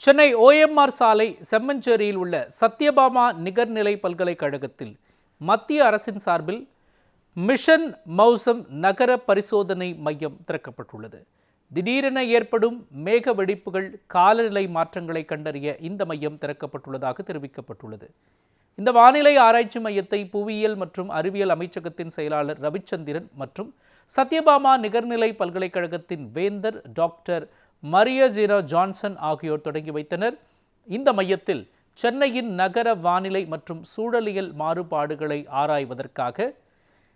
Chennai OMR சாலை செம்மஞ்சேரியில் உள்ள சத்யபாமா நிகர்நிலை பல்கலைக்கழகத்தில் மத்திய அரசின் சார்பில் மிஷன் மௌசம் நகர பரிசோதனை மையம் திறக்கப்பட்டுள்ளது. திடீரென ஏற்படும் மேக வெடிப்புகள், காலநிலை மாற்றங்களை கண்டறிய இந்த மையம் திறக்கப்பட்டுள்ளதாக தெரிவிக்கப்பட்டுள்ளது. இந்த வானிலை ஆராய்ச்சி மையத்தை புவியியல் மற்றும் அறிவியல் அமைச்சகத்தின் செயலாளர் ரவிச்சந்திரன் மற்றும் சத்யபாமா நிகர்நிலை பல்கலைக்கழகத்தின் வேந்தர் டாக்டர் மரியஜினா ஜான்சன் ஆகியோர் தொடங்கி வைத்தனர். இந்த மையத்தில் சென்னையின் நகர வானிலை மற்றும் சூழலியல் மாறுபாடுகளை ஆராய்வதற்காக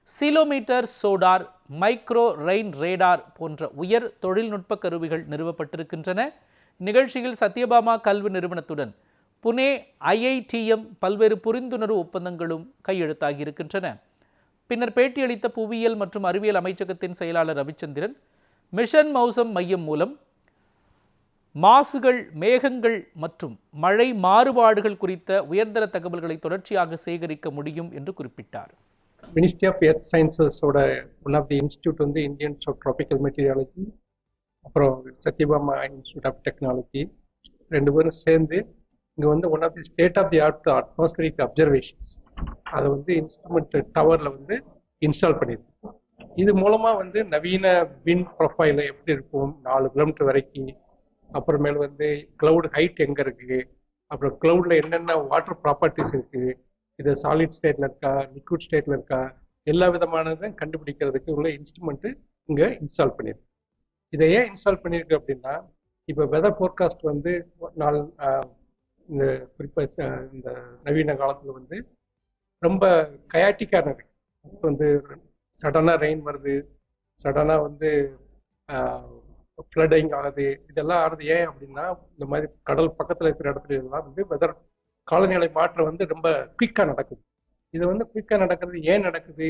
சிலோமீட்டர் சோடார், மைக்ரோ ரெயின் ரேடார் போன்ற உயர் தொழில்நுட்ப கருவிகள் நிறுவப்பட்டிருக்கின்றன. நிகழ்ச்சியில் சத்யபாமா கல்வி நிறுவனத்துடன் புனே IITM பல்வேறு புரிந்துணர்வு ஒப்பந்தங்களும் கையெழுத்தாகியிருக்கின்றன. பின்னர் பேட்டியளித்த புவியியல் மற்றும் அறிவியல் அமைச்சகத்தின் செயலாளர் ரவிச்சந்திரன், மிஷன் மௌசம் மையம் மூலம் மாசுகள், மேகங்கள் மற்றும் மழை மாறுபாடுகள் குறித்த உயர்தர தகவல்களை தொடர்ச்சியாக சேகரிக்க முடியும் என்று குறிப்பிட்டார். மினிஸ்ட்ரி ஆஃப் எர்த் சயின்சஸோட ஒன் ஆஃப் தி இன்ஸ்டியூட் வந்து இந்தியன் ட்ராபிக்கல் மெட்டீரியாலஜி, அப்புறம் சத்யபாமா இன்ஸ்டியூட் ஆஃப் டெக்னாலஜி, ரெண்டு பேரும் சேர்ந்து இங்கே வந்து one of the state of the art atmospheric observations அதை வந்து இன்ஸ்ட்ருமெண்ட் டவரில் வந்து இன்ஸ்டால் பண்ணியிருக்கோம். இது மூலமாக வந்து நவீன விண்ட் ப்ரொஃபைல எப்படி இருக்கும், 4 கிலோமீட்டர் வரைக்கும், அப்புறமேல் வந்து கிளவுட் ஹைட் எங்கே இருக்குது, அப்புறம் கிளவுடில் என்னென்ன வாட்டர் ப்ராப்பர்ட்டிஸ் இருக்குது, இது சாலிட் ஸ்டேட்டில் இருக்கா, லிக்விட் ஸ்டேட்டில் இருக்கா, எல்லா விதமானதும் கண்டுபிடிக்கிறதுக்கு உள்ள இன்ஸ்ட்ருமெண்ட்டு இங்கே இன்ஸ்டால் பண்ணியிருக்கு. இதை ஏன் இன்ஸ்டால் பண்ணியிருக்கு அப்படின்னா, இப்போ வெதர் ஃபோர்காஸ்ட் வந்து இந்த குறிப்பாக இந்த நவீன காலத்தில் வந்து ரொம்ப கயாட்டிக்காக இருக்கு. வந்து சடனாக ரெயின் வருது, சடனாக வந்து ஃப்ளட்டிங் ஆகுது. இதெல்லாம் ஆகுது ஏன் அப்படின்னா, இந்த மாதிரி கடல் பக்கத்தில் இருக்கிற இடத்துல எல்லாம் வந்து வெதர் காலநிலை மாற்றம் வந்து ரொம்ப குயிக்காக நடக்குது. இது வந்து குயிக்காக நடக்கிறது ஏன் நடக்குது,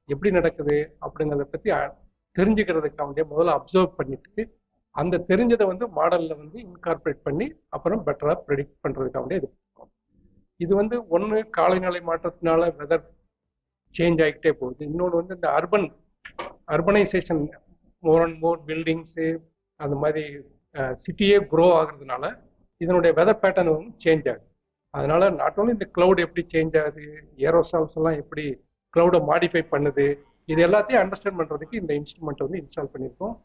எப்படி நடக்குது அப்படிங்கிறத பற்றி தெரிஞ்சுக்கிறதுக்காக முதல்ல அப்சர்வ் பண்ணிட்டு அந்த தெரிஞ்சதை வந்து மாடலில் வந்து இன்கார்பரேட் பண்ணி அப்புறம் பெட்டராக ப்ரெடிக்ட் பண்ணுறதுக்காக இது பண்ணுறோம். இது வந்து ஒன்று காலநிலை மாற்றத்தினால வெதர் சேஞ்ச் ஆகிக்கிட்டே போகுது. இன்னொன்று வந்து இந்த urbanisation, more and more buildings, அந்த மாதிரி சிட்டியே க்ரோ ஆகுறதுனால இதனுடைய வெதர் பேட்டர்ன் வந்து சேஞ்ச் ஆகுது. அதனால நாட் ஓன்லி இந்த கிளவுட் எப்படி சேஞ்ச் ஆகுது, ஏரோசால்ஸ் எல்லாம் எப்படி கிளவுடை மாடிஃபை பண்ணுது, இது எல்லாத்தையும் அண்டர்ஸ்டாண்ட் பண்ணுறதுக்கு இந்த இன்ஸ்ட்ருமெண்ட் வந்து இன்ஸ்டால் பண்ணியிருக்கோம்.